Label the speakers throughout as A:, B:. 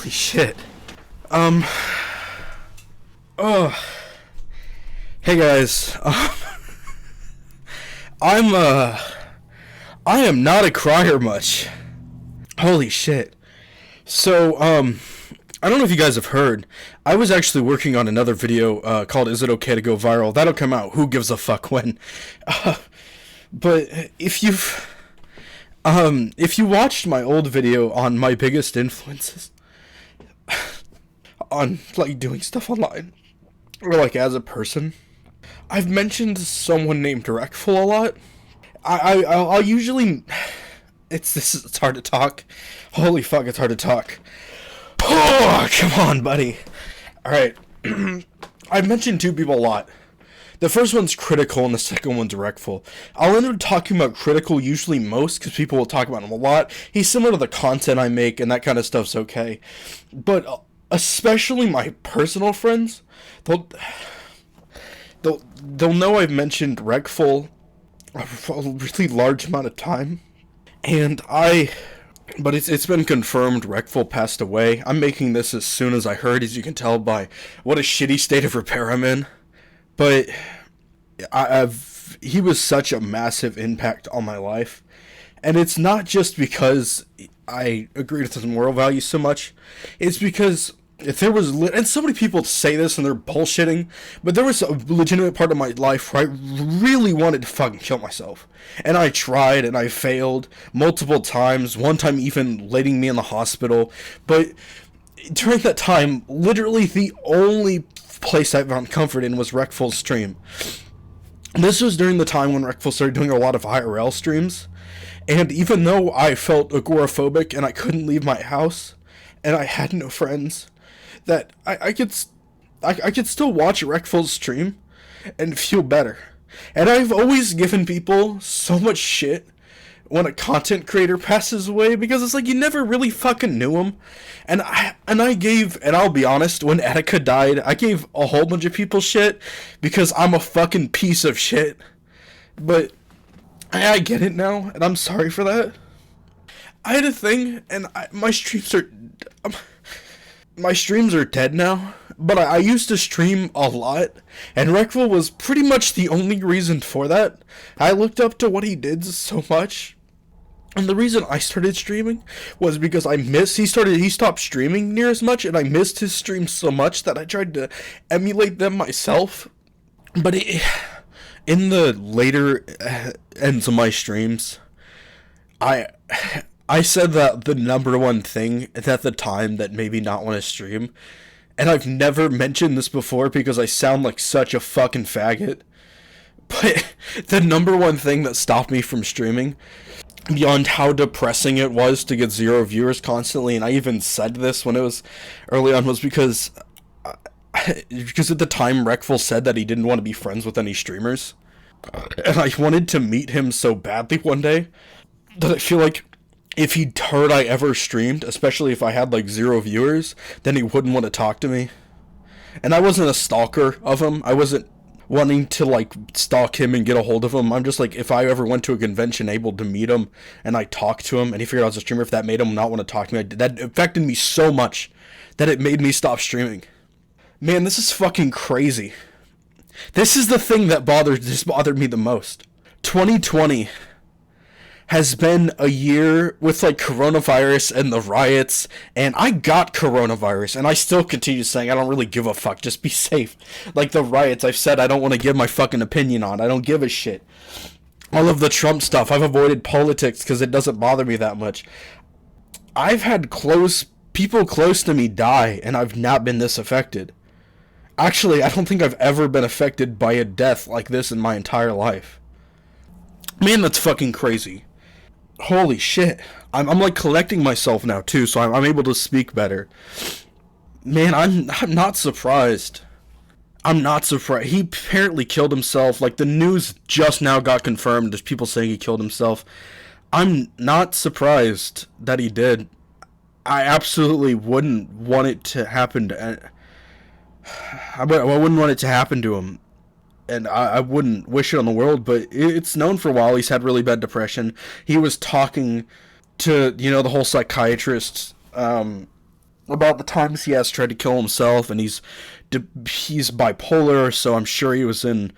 A: Holy shit. Um. Oh. Hey guys. I am not a crier much. Holy shit. So, I don't know if you guys have heard. I was actually working on another video called Is It Okay to Go Viral? That'll come out. Who gives a fuck when? But if you watched my old video on my biggest influences on, like, doing stuff online, or, like, as a person, I've mentioned someone named Reckful a lot. I'll usually... It's hard to talk. Holy fuck, it's hard to talk. Oh, come on, buddy. Alright. I've mentioned two people a lot. The first one's Critical, and the second one's Reckful. I'll end up talking about Critical usually most, because people will talk about him a lot. He's similar to the content I make, and that kind of stuff's okay. But especially my personal friends, they'll know I've mentioned Reckful a really large amount of time. And but it's been confirmed Reckful passed away. I'm making this as soon as I heard, as you can tell by what a shitty state of repair I'm in. But he was such a massive impact on my life. And it's not just because I agreed with his moral values so much. It's because if there was, and so many people say this and they're bullshitting, but there was a legitimate part of my life where I really wanted to fucking kill myself. And I tried and I failed multiple times, one time even letting me in the hospital. But during that time, literally the only place I found comfort in was Reckful's stream. This was during the time when Reckful started doing a lot of IRL streams. And even though I felt agoraphobic and I couldn't leave my house, and I had no friends, that I could still watch Reckful's stream and feel better. And I've always given people so much shit when a content creator passes away, because it's like you never really fucking knew him. And I gave, and I'll be honest, when Attica died, I gave a whole bunch of people shit because I'm a fucking piece of shit. But I get it now, and I'm sorry for that. I had a thing, and my streams are dead now, but I used to stream a lot, and Reckful was pretty much the only reason for that. I looked up to what he did so much, and the reason I started streaming was because he stopped streaming near as much, and I missed his streams so much that I tried to emulate them myself. But in the later ends of my streams, I said that the number one thing at the time that made me not want to stream, and I've never mentioned this before because I sound like such a fucking faggot, but the number one thing that stopped me from streaming, beyond how depressing it was to get 0 viewers constantly, and I even said this when it was early on, was because at the time Reckful said that he didn't want to be friends with any streamers, and I wanted to meet him so badly one day that I feel like if he'd heard I ever streamed, especially if I had like 0 viewers, then he wouldn't want to talk to me. And I wasn't a stalker of him. I wasn't wanting to like stalk him and get a hold of him. I'm just like, if I ever went to a convention able to meet him and I talked to him and he figured I was a streamer, if that made him not want to talk to me, that affected me so much that it made me stop streaming. Man, this is fucking crazy. This is the thing that bothered me the most. 2020 has been a year with, like, coronavirus and the riots, and I got coronavirus, and I still continue saying I don't really give a fuck, just be safe. Like, the riots, I've said I don't want to give my fucking opinion on, I don't give a shit. All of the Trump stuff, I've avoided politics because it doesn't bother me that much. I've had people close to me die, and I've not been this affected. Actually, I don't think I've ever been affected by a death like this in my entire life. Man, that's fucking crazy. Holy shit. I'm like collecting myself now too, so I'm able to speak better. Man, I'm not surprised. I'm not surprised. He apparently killed himself. Like, the news just now got confirmed. There's people saying he killed himself. I'm not surprised that he did. I absolutely wouldn't want it to happen to... I wouldn't want it to happen to him. And I wouldn't wish it on the world, but it's known for a while he's had really bad depression. He was talking to, the whole psychiatrist about the times he has tried to kill himself, and he's bipolar, so I'm sure he was in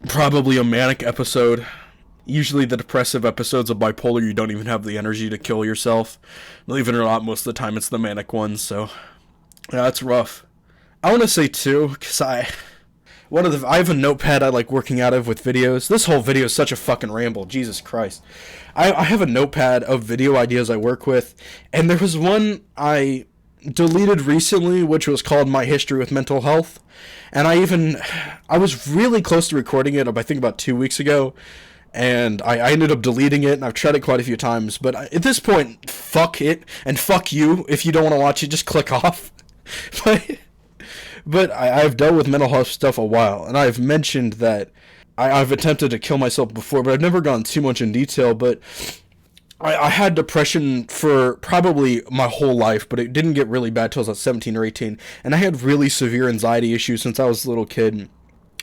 A: probably a manic episode. Usually the depressive episodes of bipolar, you don't even have the energy to kill yourself. Believe it or not, most of the time it's the manic ones, so yeah, that's rough. I want to say too, because I have a notepad I like working out of with videos. This whole video is such a fucking ramble, Jesus Christ. I have a notepad of video ideas I work with, and there was one I deleted recently, which was called My History with Mental Health, and I was really close to recording it, I think about 2 weeks ago, and I ended up deleting it, and I've tried it quite a few times, but at this point, fuck it, and fuck you. If you don't want to watch it, just click off. But I've dealt with mental health stuff a while, and I've mentioned that I've attempted to kill myself before, but I've never gone too much in detail, but I had depression for probably my whole life, but it didn't get really bad till I was 17 or 18, and I had really severe anxiety issues since I was a little kid.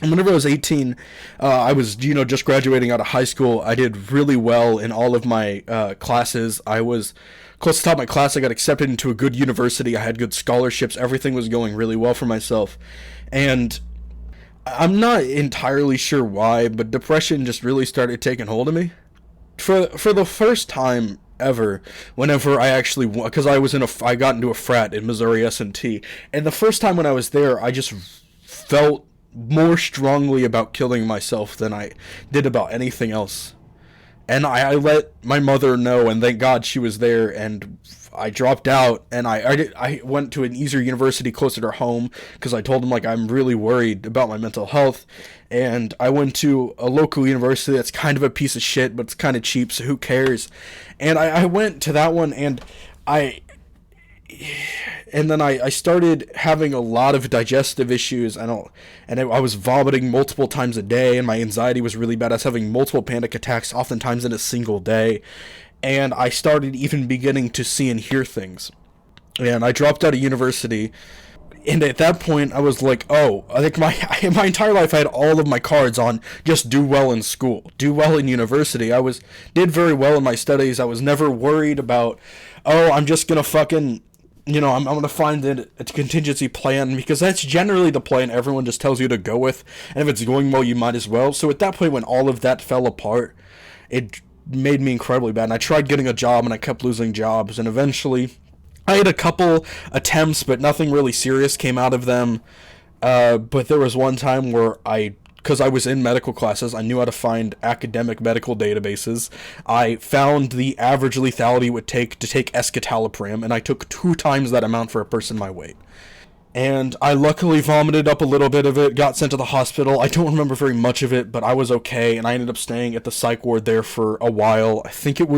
A: And whenever I was 18, I was, just graduating out of high school. I did really well in all of my classes. I was close to the top of my class. I got accepted into a good university. I had good scholarships. Everything was going really well for myself. And I'm not entirely sure why, but depression just really started taking hold of me. For the first time ever, whenever I actually, because I got into a frat in Missouri S&T, and the first time when I was there, I just felt more strongly about killing myself than I did about anything else. And I let my mother know, and thank God she was there, and I dropped out, and I went to an easier university closer to home, because I told them, like, I'm really worried about my mental health, and I went to a local university that's kind of a piece of shit, but it's kind of cheap, so who cares? And I went to that one, and then I started having a lot of digestive issues, I was vomiting multiple times a day, and my anxiety was really bad. I was having multiple panic attacks, oftentimes in a single day, and I started even beginning to see and hear things. And I dropped out of university, and at that point I was like, oh, I think my entire life I had all of my cards on just do well in school, do well in university. Did very well in my studies. I was never worried about, oh, I'm just gonna fucking, I'm going to find a contingency plan, because that's generally the plan everyone just tells you to go with, and if it's going well, you might as well. So at that point, when all of that fell apart, it made me incredibly bad, and I tried getting a job, and I kept losing jobs, and eventually, I had a couple attempts, but nothing really serious came out of them, but there was one time where because I was in medical classes, I knew how to find academic medical databases. I found the average lethality it would take to take escitalopram, and I took 2 times that amount for a person my weight. And I luckily vomited up a little bit of it, got sent to the hospital. I don't remember very much of it, but I was okay, and I ended up staying at the psych ward there for a while. I think and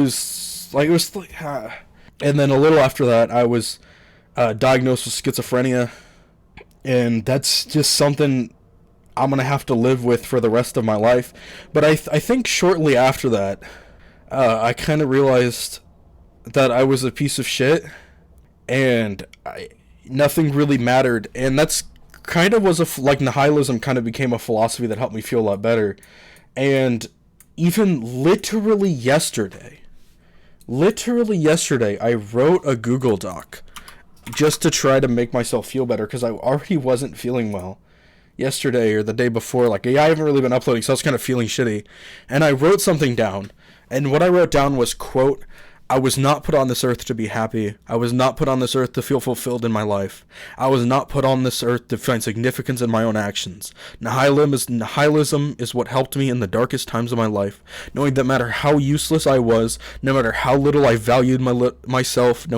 A: then a little after that, I was diagnosed with schizophrenia, and that's just something I'm going to have to live with for the rest of my life. But I think shortly after that, I kind of realized that I was a piece of shit, and nothing really mattered. And that's kind of was like nihilism kind of became a philosophy that helped me feel a lot better. And even literally yesterday, I wrote a Google Doc just to try to make myself feel better, because I already wasn't feeling well. Yesterday or the day before, I haven't really been uploading, so I was kind of feeling shitty, and I wrote something down, and what I wrote down was, quote, I was not put on this earth to be happy. I was not put on this earth to feel fulfilled in my life. I was not put on this earth to find significance in my own actions. Nihilism is what helped me in the darkest times of my life, knowing that no matter how useless I was, no matter how little I valued myself,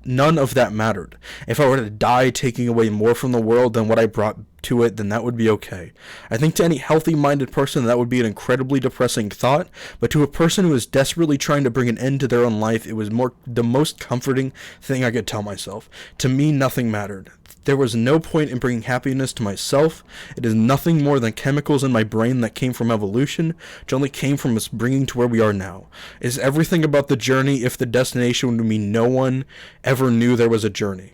A: none of that mattered. If I were to die taking away more from the world than what I brought to it, then that would be okay. I think to any healthy-minded person that would be an incredibly depressing thought, but to a person who is desperately trying to bring an end to their own life, it was the most comforting thing I could tell myself. To me, nothing mattered. There was no point in bringing happiness to myself. It is nothing more than chemicals in my brain that came from evolution, which only came from us bringing to where we are now. It is everything about the journey if the destination would mean no one ever knew there was a journey.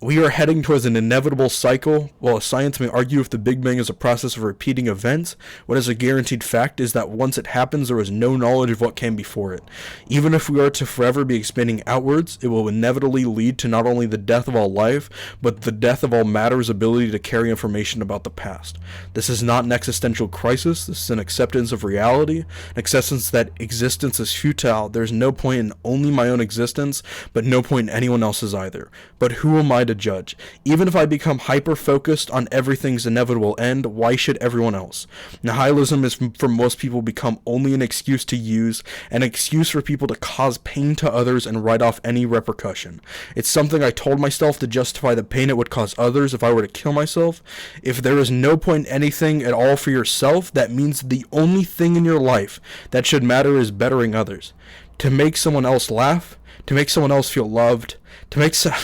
A: We are heading towards an inevitable cycle. While science may argue if the Big Bang is a process of repeating events, what is a guaranteed fact is that once it happens, there is no knowledge of what came before it. Even if we are to forever be expanding outwards, it will inevitably lead to not only the death of all life, but the death of all matter's ability to carry information about the past. This is not an existential crisis. This is an acceptance of reality, an acceptance that existence is futile. There is no point in only my own existence, but no point in anyone else's either. But who am I to judge? Even if I become hyper-focused on everything's inevitable end, why should everyone else? Nihilism is for most people become only an excuse to use, an excuse for people to cause pain to others and write off any repercussion. It's something I told myself to justify the pain it would cause others if I were to kill myself. If there is no point in anything at all for yourself, that means the only thing in your life that should matter is bettering others. To make someone else laugh, to make someone else feel loved, to make someone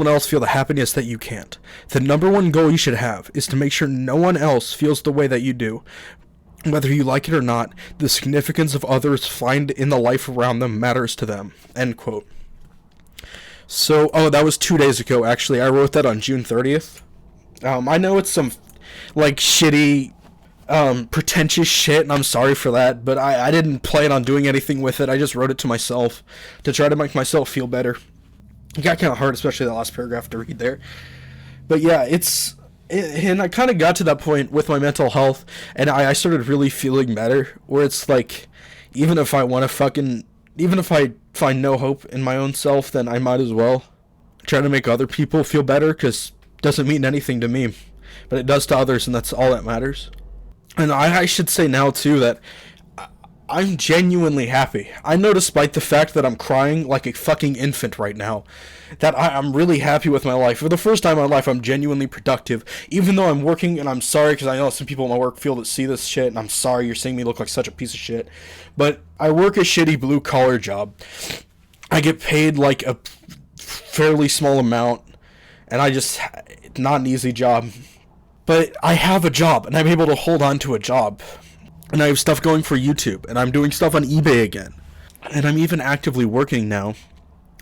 A: else feel the happiness that you can't. The number one goal you should have is to make sure no one else feels the way that you do. Whether you like it or not, the significance of others find in the life around them matters to them. End quote. So, that was 2 days ago, actually. I wrote that on June 30th. I know it's some, shitty, pretentious shit, and I'm sorry for that, but I didn't plan on doing anything with it. I just wrote it to myself to try to make myself feel better. It got kind of hard, especially the last paragraph to read there. But yeah, and I kind of got to that point with my mental health, and I started really feeling better, where it's like, even if I find no hope in my own self, then I might as well try to make other people feel better, because it doesn't mean anything to me, but it does to others, and that's all that matters. And I should say now, too, that I'm genuinely happy. I know, despite the fact that I'm crying like a fucking infant right now, that I'm really happy with my life. For the first time in my life, I'm genuinely productive. Even though I'm working, and I'm sorry, because I know some people in my work field that see this shit, and I'm sorry you're seeing me look like such a piece of shit. But I work a shitty blue-collar job. I get paid like a fairly small amount, and it's not an easy job. But I have a job, and I'm able to hold on to a job. And I have stuff going for YouTube, and I'm doing stuff on eBay again. And I'm even actively working now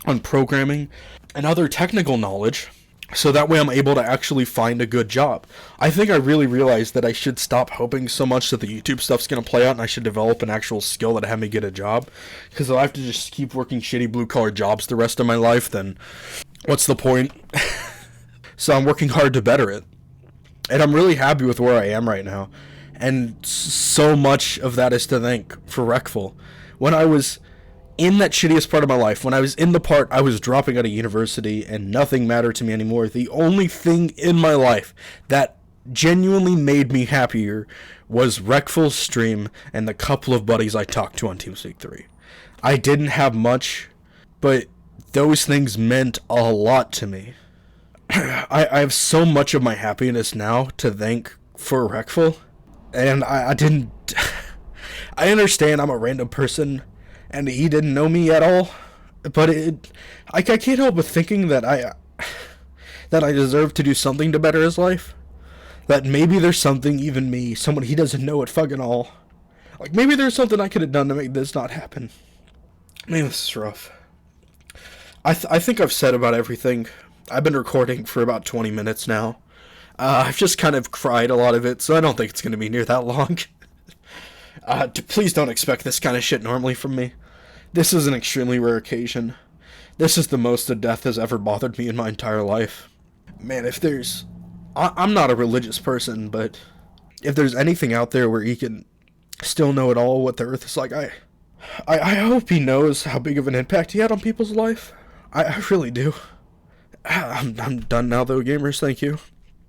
A: on programming and other technical knowledge, so that way I'm able to actually find a good job. I think I really realized that I should stop hoping so much that the YouTube stuff's going to play out, and I should develop an actual skill that have me get a job. Because if I have to just keep working shitty blue-collar jobs the rest of my life, then what's the point? So I'm working hard to better it. And I'm really happy with where I am right now. And so much of that is to thank for Reckful. When I was in that shittiest part of my life, when I was in the part I was dropping out of university and nothing mattered to me anymore, the only thing in my life that genuinely made me happier was Reckful's stream and the couple of buddies I talked to on TeamSpeak 3. I didn't have much, but those things meant a lot to me. I have so much of my happiness now to thank for Reckful. And I didn't... I understand I'm a random person, and he didn't know me at all, but I can't help but thinking that I deserve to do something to better his life. That maybe there's something, even me, someone he doesn't know at fucking all. Like, maybe there's something I could have done to make this not happen. Man, this is rough. I think I've said about everything. I've been recording for about 20 minutes now. I've just kind of cried a lot of it, so I don't think it's going to be near that long. Please don't expect this kind of shit normally from me. This is an extremely rare occasion. This is the most that death has ever bothered me in my entire life. Man, if there's... I'm not a religious person, but if there's anything out there where he can still know at all what the earth is like, I hope he knows how big of an impact he had on people's life. I really do. I'm done now, though, gamers. Thank you.